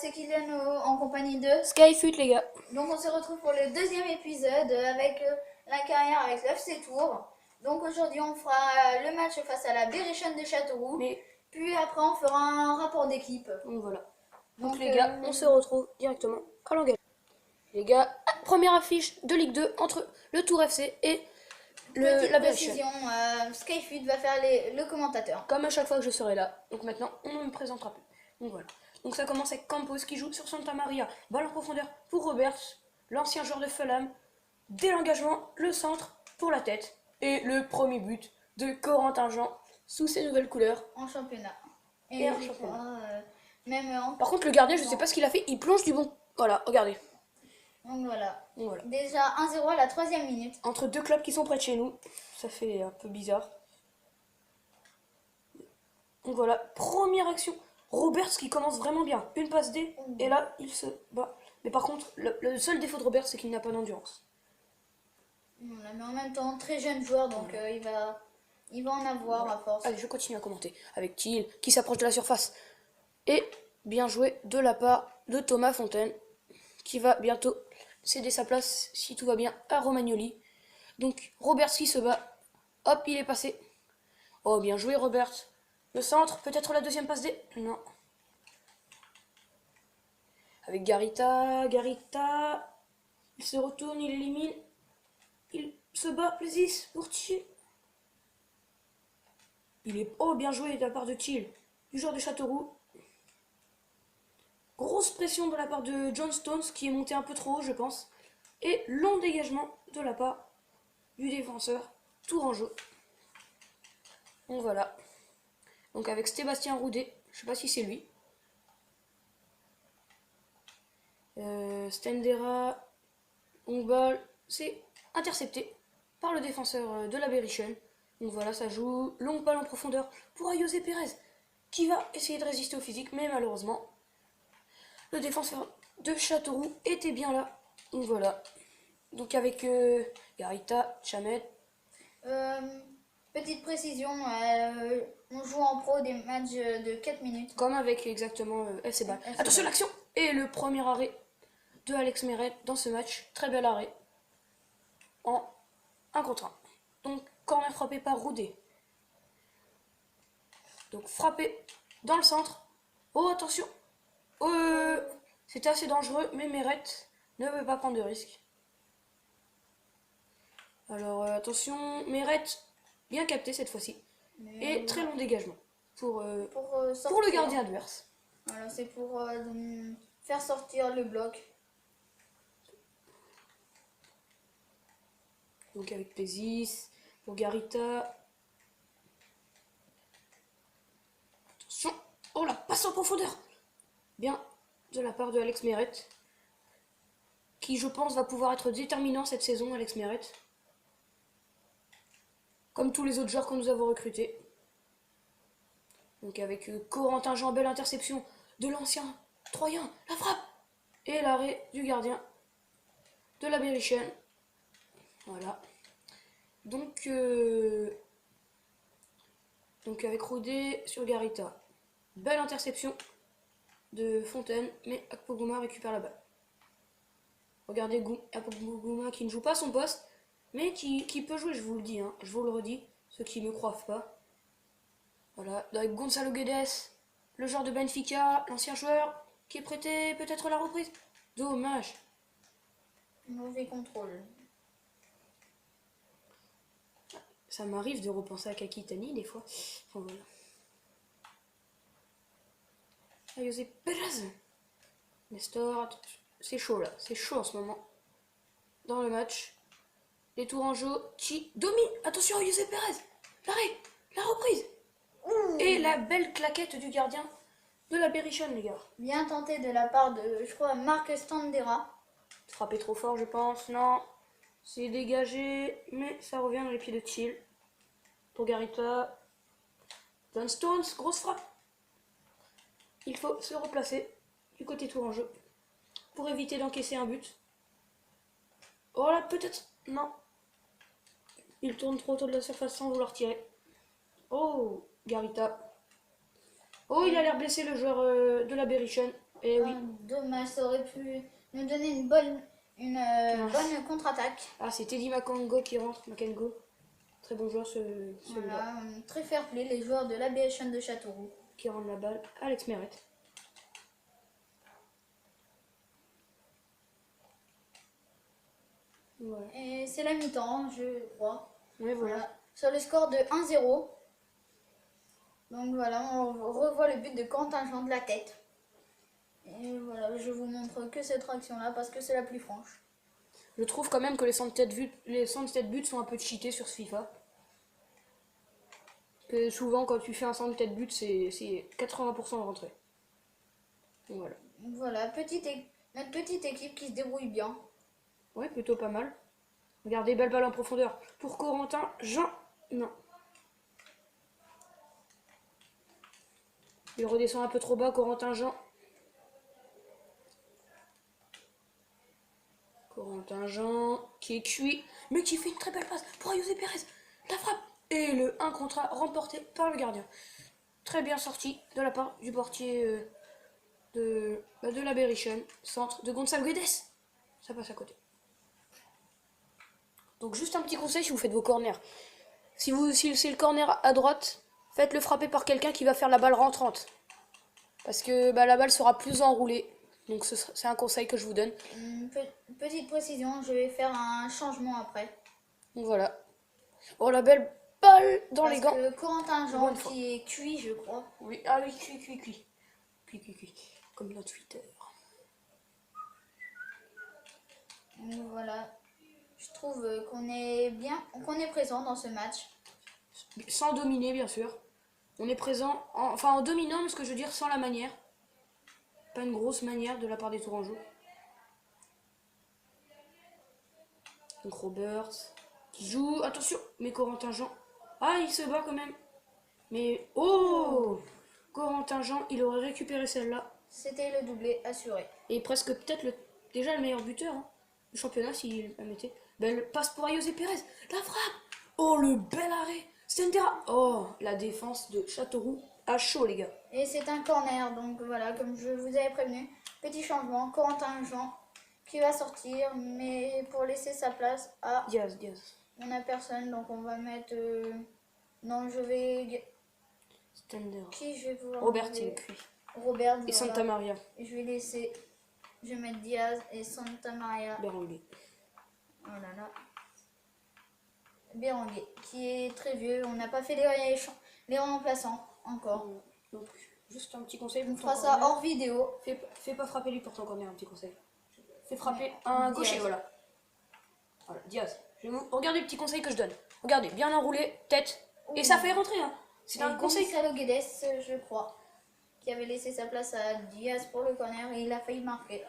c'est Kylian en compagnie de Skyfoot, les gars. Donc on se retrouve pour le deuxième épisode avec la carrière avec l'FC Tours. Donc aujourd'hui on fera le match face à la Berrichonne de Châteauroux. Puis après on fera un rapport d'équipe. Donc voilà. Donc les gars, on se retrouve directement à l'engagement. Les gars, première affiche de Ligue 2 entre le Tours FC et la Berrichonne. Skyfoot va faire le commentateur. Comme à chaque fois que je serai là. Donc maintenant, on ne me présentera plus. Donc voilà. Donc ça commence avec Campos qui joue sur Santa Maria. Balle en profondeur pour Roberts, l'ancien joueur de Fulham. Dès l'engagement, le centre pour la tête. Et le premier but de Corentin Jean sous ses nouvelles couleurs. En championnat. Et en championnat. Par contre, le gardien, je sais pas ce qu'il a fait. Il plonge du bon. Voilà, regardez. Donc voilà. Déjà 1-0 à la 3e minute. Entre deux clubs qui sont près de chez nous. Ça fait un peu bizarre. Donc voilà, première action. Roberts qui commence vraiment bien. Une passe D. Et là, il se bat. Mais par contre, le seul défaut de Roberts, c'est qu'il n'a pas d'endurance. Mais en même temps, très jeune joueur, donc il va en avoir à force. Allez, je continue à commenter. Avec Thiel qui s'approche de la surface. Et bien joué de la part de Thomas Fontaine, qui va bientôt céder sa place, si tout va bien, à Romagnoli. Donc, Roberts qui se bat. Hop, il est passé. Oh, bien joué, Roberts. Le centre, peut-être la deuxième passe D. Non. Avec Garita. Il se retourne, il élimine. Il se bat, le 10 pour Thiel. Il est... Oh, bien joué de la part de Thiel, du joueur de Châteauroux. Grosse pression de la part de John Stones, qui est monté un peu trop haut, je pense. Et long dégagement de la part du défenseur tourangeau. Donc voilà. Donc avec Sébastien Roudet, je sais pas si c'est lui. Stendera, Ongbal, c'est intercepté par le défenseur de la Berrichonne. Donc voilà, ça joue. Longue balle en profondeur pour José Pérez, qui va essayer de résister au physique, mais malheureusement, le défenseur de Châteauroux était bien là. Donc voilà. Donc avec Garita, Chamet. Petite précision, on joue en pro des matchs de 4 minutes. Comme avec exactement FC Ball. Attention l'action. Et le premier arrêt de Alex Meret dans ce match. Très bel arrêt. En 1 contre 1. Donc corner frappé par Roudet. Donc frappé dans le centre. Oh attention. C'était assez dangereux, mais Meret ne veut pas prendre de risque. Alors attention, Meret bien capté cette fois-ci. Et très long dégagement pour le gardien adverse. Voilà, c'est pour faire sortir le bloc. Donc avec Pézis, pour Garita. Attention. Oh la passe en profondeur. Bien de la part de Alex Meret. Qui je pense va pouvoir être déterminant cette saison, Alex Meret. Comme tous les autres joueurs que nous avons recrutés. Donc avec Corentin Jean, belle interception de l'ancien Troyen, la frappe et l'arrêt du gardien de la Berrichonne. Voilà. Donc avec Roudet sur Garita. Belle interception de Fontaine, mais Akpoguma récupère la balle. Regardez Akpoguma qui ne joue pas son poste, mais qui peut jouer, je vous le dis, hein, je vous le redis, ceux qui ne me croient pas. Voilà, avec Gonzalo Guedes, le joueur de Benfica, l'ancien joueur, qui est prêté peut-être à la reprise. Dommage. Mauvais contrôle. Ça m'arrive de repenser à Kakitani des fois. Enfin voilà. José Pérez. Nestor, c'est chaud là, c'est chaud en ce moment. Dans le match. Les Tourangeaux qui dominent. Attention, José Pérez. L'arrêt, la reprise. Et la belle claquette du gardien de la Berrichonne, les gars. Bien tenté de la part de, je crois, Marc Stendera. Frappé trop fort, je pense. Non, c'est dégagé, mais ça revient dans les pieds de Thiel. Pour Garita. John Stones, grosse frappe. Il faut se replacer du côté tourangeau pour éviter d'encaisser un but. Oh là, peut-être. Non. Il tourne trop autour de la surface sans vouloir tirer. Oh, Garita. Oh, il a l'air blessé, le joueur de la Berrichonne. Et oui. Dommage, ça aurait pu nous donner une bonne contre-attaque. Ah, c'est Teddy Makengo qui rentre. Makengo. Très bon joueur celui-là. Voilà, très fair play, les joueurs de l'ABHN de Châteauroux. Qui rendent la balle. Alex Meret. Voilà. Et c'est la mi-temps, je crois. Oui, voilà. Sur le score de 1-0. Donc voilà, on revoit le but de Quentin Jean de la tête. Et voilà, je vous montre que cette action-là parce que c'est la plus franche. Je trouve quand même que les centres de buts sont un peu cheatés sur ce FIFA. Que souvent, quand tu fais un centre de but, c'est 80% de rentrée. Donc voilà. Voilà, notre petite équipe qui se débrouille bien. Ouais, plutôt pas mal. Regardez, belle balle en profondeur pour Corentin Jean. Non. Il redescend un peu trop bas, Corentin Jean. Corentin Jean qui est cuit, mais qui fait une très belle passe pour José Pérez. La frappe et le 1 contre 1 remporté par le gardien. Très bien sorti de la part du portier de la Berrichon. Centre de Gonçalo Guedes. Ça passe à côté. Donc juste un petit conseil si vous faites vos corners. Si c'est le corner à droite, faites-le frapper par quelqu'un qui va faire la balle rentrante. Parce que la balle sera plus enroulée. Donc c'est un conseil que je vous donne. Petite précision, je vais faire un changement après. Donc voilà. Oh la belle balle dans les gants. Parce que Corentin Jean qui est cuit, je crois. Oui, ah oui, cuit. Comme notre Twitter. Donc voilà. Je trouve qu'on est présent dans ce match. Sans dominer, bien sûr. On est présent, en dominant, mais ce que je veux dire, sans la manière. Pas une grosse manière de la part des Tourangeaux. Donc Robert qui joue, attention, mais Corentin Jean. Ah, il se bat quand même. Mais, oh, Corentin Jean, il aurait récupéré celle-là. C'était le doublé assuré. Et presque peut-être déjà le meilleur buteur du championnat s'il la mettait. Belle passe pour José Pérez. La frappe. Oh, le bel arrêt. Stendera. Oh, la défense de Châteauroux à chaud, les gars. Et c'est un corner, donc voilà, comme je vous avais prévenu. Petit changement, Corentin Jean qui va sortir, mais pour laisser sa place à... Diaz. On n'a personne, donc on va mettre... Non, je vais... Stendera. Qui je vais pouvoir... Robert, il est cuit. Robert, et Santa Maria. Et je vais laisser... Je vais mettre Diaz et Santa Maria. Berenguer. Oh là là. Berenguer, qui est très vieux. On n'a pas fait les remplaçants encore. Donc, juste un petit conseil. On fera ça hors vidéo. Fais pas frapper lui pour ton corner, un petit conseil. Fais frapper un gaucher, voilà. Voilà, Diaz. Regardez le petit conseil que je donne. Regardez, bien enroulé, tête. Et ça fait rentrer, hein. C'est un conseil. Gonçalo Guedes, je crois, qui avait laissé sa place à Diaz pour le corner et il a failli marquer.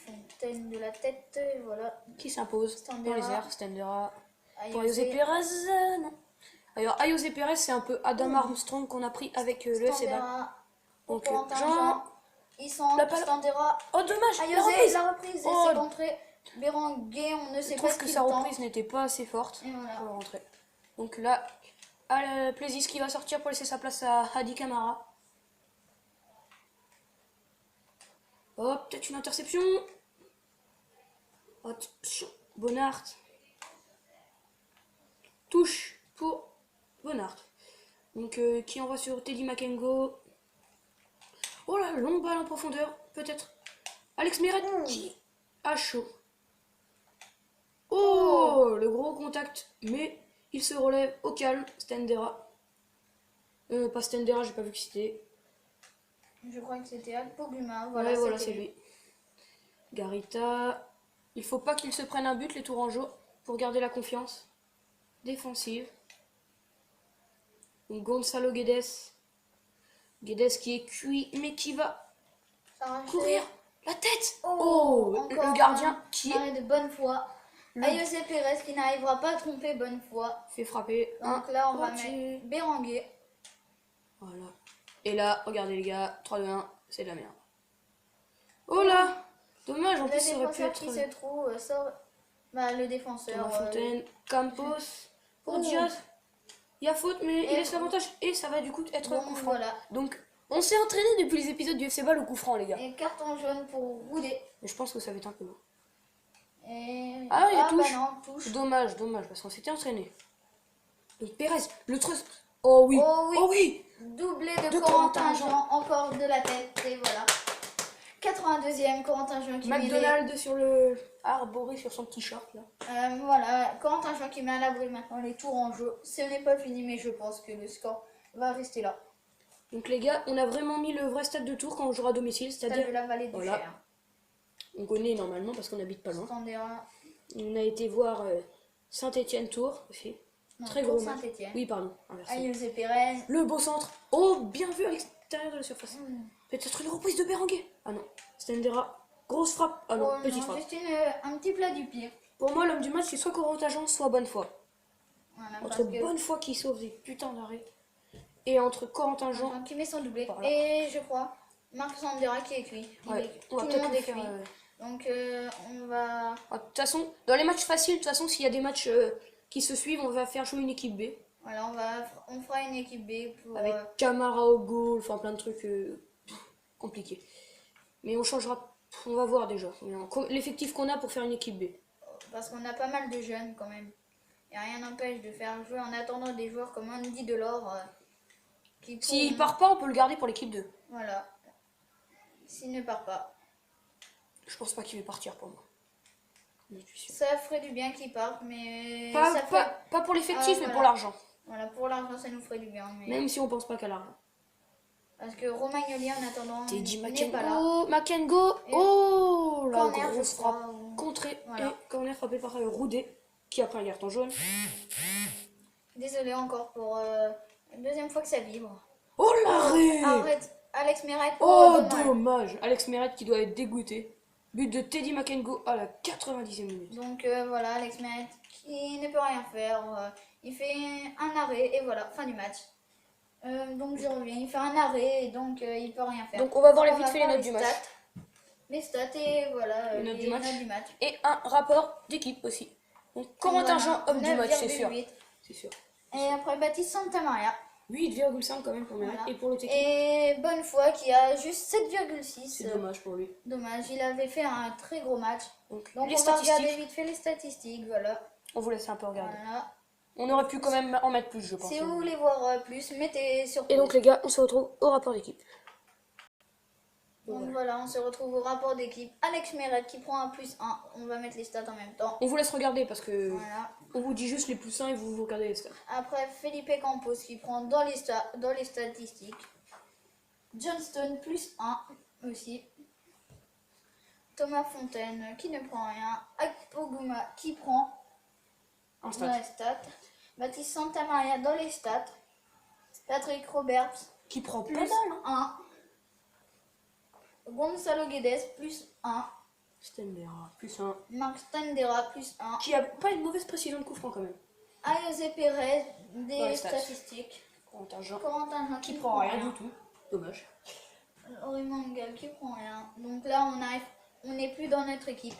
Fontaine de la tête, voilà. Qui s'impose dans les airs, Stendera. Pour José Pérez, non. Alors, José Pérez, c'est un peu Adam Armstrong qu'on a pris avec le FC Bâle. Donc, Jean. Ils sont Stendera. Oh, dommage, la reprise, c'est rentré. Berenguer, on ne sait pas ce que sa reprise n'était pas assez forte pour rentrer. Donc là, Plaisis qui va sortir pour laisser sa place à Hadi Camara. Oh, peut-être une interception. Attention, Bonnard. Touche pour Bonnard. Donc qui envoie sur Teddy Makengo. Oh là, longue balle en profondeur, peut-être. Alex Meret qui a chaud. Oh, le gros contact, mais il se relève au calme. Stendera. Pas Stendera, j'ai pas vu qui c'était. Je crois que c'était Akpoguma. Voilà, c'est lui. Garita. Il faut pas qu'ils se prennent un but, les Tourangeaux, pour garder la confiance défensive. Donc Gonçalo Guedes. Guedes qui est cuit, mais qui va courir. La tête. Oh, le gardien qui est de bonne foi. José Pérez qui n'arrivera pas à tromper bonne foi. Fait frapper. Donc là, on va mettre Berenguer. Voilà. Et là, regardez les gars, 3-2-1, c'est de la merde. Oh là, dommage, en plus ça aurait pu être... qui se trouve, le défenseur. Fontaine, Campos, pour Diaz. Il y a faute, mais il laisse l'avantage. Et ça va du coup être coup franc. Voilà. Donc On s'est entraîné depuis les épisodes du FC Ball au coup franc, les gars. Et carton jaune pour Roudet. Mais je pense que ça va être un peu long. Et... Ah, il y a touche. Bah non, touche. Dommage, parce qu'on s'était entraîné. Donc Pérez, le trust. Oh oui. Oh oui. Oh oui. Doublé de De Corentin Corentin Jean, encore de la tête, et voilà. 82e, Corentin Jean qui met McDonald's sur le arboré sur son petit short là. voilà, Corentin Jean qui met à l'abri maintenant les tours en jeu. Ce n'est pas fini, mais je pense que le score va rester là. Donc les gars, on a vraiment mis le vrai stade de Tours quand on jouera à domicile, Stade c'est-à-dire de la vallée du voilà. Cher. On connaît normalement parce qu'on habite pas loin. Standera. On a été voir Saint-Étienne-Tours aussi. Non, Très Tours gros match. Saint-Étienne. Oui, pardon. inversé. Ayoze Pérez. Le beau centre. Oh, bien vu à l'extérieur de la surface. Peut-être une reprise de Berenguer. Ah non. Stendera. Grosse frappe. Ah non, Oh petite non, frappe. juste un petit plat du pied. Pour moi, l'homme du match, c'est soit Corentin Jean, soit Bonnefoy. Voilà, Entre parce que Bonnefoy qui sauve des putains d'arrêts et entre Corentin Jean. Jean qui met son doublé. Voilà. Et je crois, Marc Sandera qui est cuit. Ouais, on va Tout le peut-être monde le est faire. cuit. Donc on va... De toute façon, dans les matchs faciles, de toute façon, s'il y a des matchs qui se suivent, on va faire jouer une équipe B. Voilà, on fera une équipe B pour... Avec Camara au goal, enfin plein de trucs compliqués. Mais on changera, on va voir déjà. L'effectif qu'on a pour faire une équipe B. parce qu'on a pas mal de jeunes quand même. Et rien n'empêche de faire jouer en attendant des joueurs comme Andy Delors. Qui S'il part pas, on peut le garder pour l'équipe 2. Voilà. S'il ne part pas. Je pense pas qu'il va partir pour moi. Je suis sûr. Ça ferait du bien qu'il parte, mais... Pas, ça pas, ferait... pas pour l'effectif, mais voilà. pour l'argent. Voilà, pour l'argent, ça nous ferait du bien. Mais... Même si on pense pas qu'à l'argent. Parce que Romagnoli, en attendant, Teddy n'est pas là. Makengo. Et Oh, la corner, grosse je crois, frappe. ou- Contrée. Voilà. Et corner frappé par Roudet, qui a pris un carton jaune. Désolé encore pour une deuxième fois que ça vibre. Oh, l'arrêt. Arrête, Alex Meret. Oh, dommage. dommage. Alex Meret qui doit être dégoûté. But de Teddy Makengo à la 90e minute. Donc voilà, Alex Meret qui ne peut rien faire. Il fait un arrêt et voilà, fin du match. Donc je reviens, il fait un arrêt et donc il peut rien faire. Donc on va voir On vite va fait les voir notes du match. Les stats et voilà, Les notes du match. notes du match. Et un rapport d'équipe aussi. Donc Corentin Jean, homme du match, c'est sûr. 9,8. C'est sûr. Et après Baptiste Santamaria. 8,5 quand même pour Meret. Voilà. Et pour l'autre équipe. Et Bonnefoy qui a juste 7,6. C'est dommage pour lui. Dommage, il avait fait un très gros match. Donc, Donc les on va regarder statistiques, vite fait les statistiques, voilà. on vous laisse un peu regarder. Voilà. On aurait pu quand même en mettre plus, je pense. Si vous voulez voir plus, mettez sur Et donc les gars, on se retrouve au rapport d'équipe. Donc voilà, on se retrouve au rapport d'équipe. Alex Meret qui prend un plus 1. On va mettre les stats en même temps. On vous laisse regarder parce que Voilà. on vous dit juste les plus 1 et vous regardez les stats. Après, Felipe Campos qui prend dans les statistiques. Johnston plus 1 aussi. Thomas Fontaine qui ne prend rien. Akpoguma qui prend En dans stats. les stats. Baptiste Santamaria dans les stats. Patrick Roberts Qui prend pas plus mal. Hein. 1. Gonzalo Guedes plus 1. Stendera, plus 1. Marc Stendera plus 1. Qui a pas une mauvaise précision de coup franc quand même. Ayoze Pérez Dans des les stats. statistiques. Corentin Jean. Corentin Jean Qui prend rien du tout. Dommage. Manga qui prend rien. Donc là on n'est plus dans notre équipe.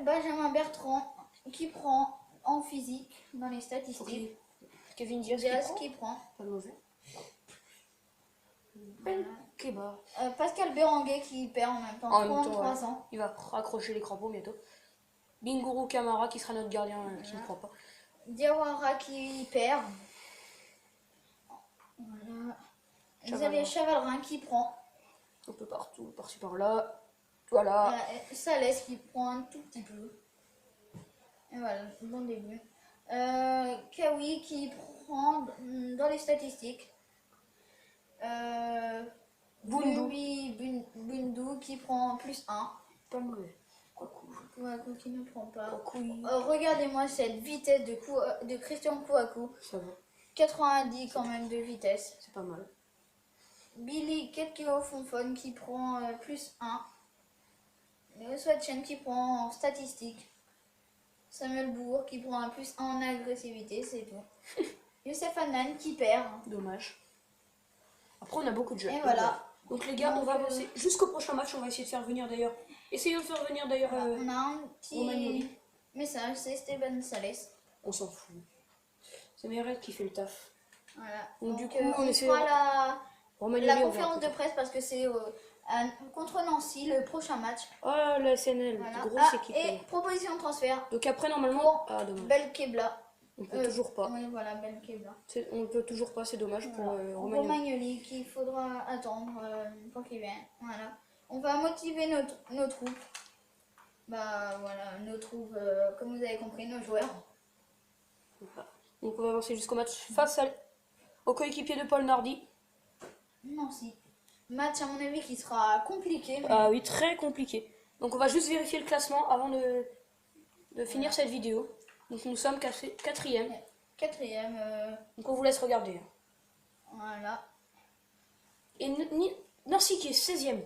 Benjamin Bertrand qui prend en physique dans les statistiques. Kevin Diaz, Diaz qui qui prend. prend. Pas mauvais. Voilà. Keba. Pascal Berenguer qui perd en même temps. En même temps, 33 ouais. ans. Il va raccrocher les crampons bientôt. Binguru Kamara qui sera notre gardien, qui ne prend pas. Diawara qui perd. Voilà. Xavier Chavalrin qui prend. Un peu partout, par-ci par-là. Voilà. Voilà. Et Salès qui prend un tout petit peu. Et voilà, bon début. Kawi qui prend dans les statistiques. Bundu qui prend plus 1. Pas mauvais. Kouakou qui ne prend pas. Oui. Regardez-moi cette vitesse de Christian Kouakou. Ça va, 90 quand même de vitesse. c'est pas mal. Billy Ketkeofonfon qui prend plus 1. Léo Swatchen qui prend en statistique. Samuel Bourg qui prend un plus 1 en agressivité, c'est tout. Youssef Hanan qui perd. Dommage. Après, on a beaucoup de jeux. Et voilà. Donc les gars, Donc, on va avancer jusqu'au prochain match. On va essayer de faire venir d'ailleurs. Essayons de faire venir d'ailleurs. On a un petit Romagnoli. message, c'est Steven Salès. On s'en fout. C'est Meret qui fait le taf. Voilà. Donc, du coup, on on essaie- fera Romagnoli, la on verra conférence plus de presse parce que c'est contre Nancy, le prochain match. tard. Oh, la SNL, Voilà. grosse équipe. Et proposition de transfert Donc après, normalement... pour Ah, dommage. Belkebla. On peut toujours pas. Oui, voilà, Belkebla. On peut toujours pas, c'est dommage pour Romagnoli. Romagnoli qu'il faudra attendre pour qu'il vienne. Voilà. On va motiver nos troupes. Bah voilà, nos troupes, comme vous avez compris, nos joueurs. Donc on va avancer jusqu'au match face au coéquipier de Paul Nardi. Nancy. Match à mon avis qui sera compliqué. Mais... Ah oui, très compliqué. Donc on va juste vérifier le classement avant de finir cette vidéo. Donc nous sommes quatrième. Quatrième. Donc on vous laisse regarder. Voilà. Et Nancy qui est 16e.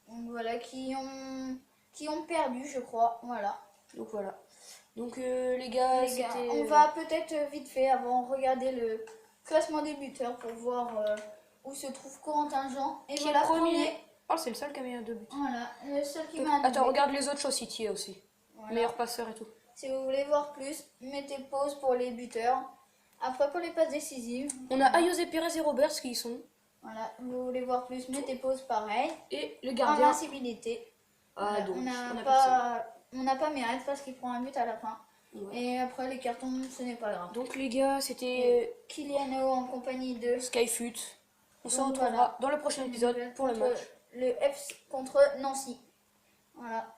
Donc voilà, qui ont perdu, je crois. Voilà. Donc voilà. Donc les gars, On va peut-être vite fait avant regarder le classement des buteurs pour voir où se trouve Corentin Jean. Et qui voilà, est premier. Oh, c'est le seul qui a mis 2 buts. Voilà, le seul qui Donc, m'a attends, regarde les autres choses City aussi. Voilà. Meilleur passeur et tout. Si vous voulez voir plus, mettez pause pour les buteurs. Après, pour les passes décisives. On a Ayoze Pérez et Roberts qui y sont. Voilà, vous voulez voir plus, mettez pause pareil. Et le gardien. Invincibilité. Ah, Voilà, donc on n'a pas mérite parce qu'il prend un but à la fin. Ouais. Et après, les cartons, ce n'est pas grave. Donc les gars, c'était Kyliano en compagnie de Skyfoot. On se Donc, retrouvera voilà. dans le prochain épisode pour le match. Le FC contre Nancy. Voilà.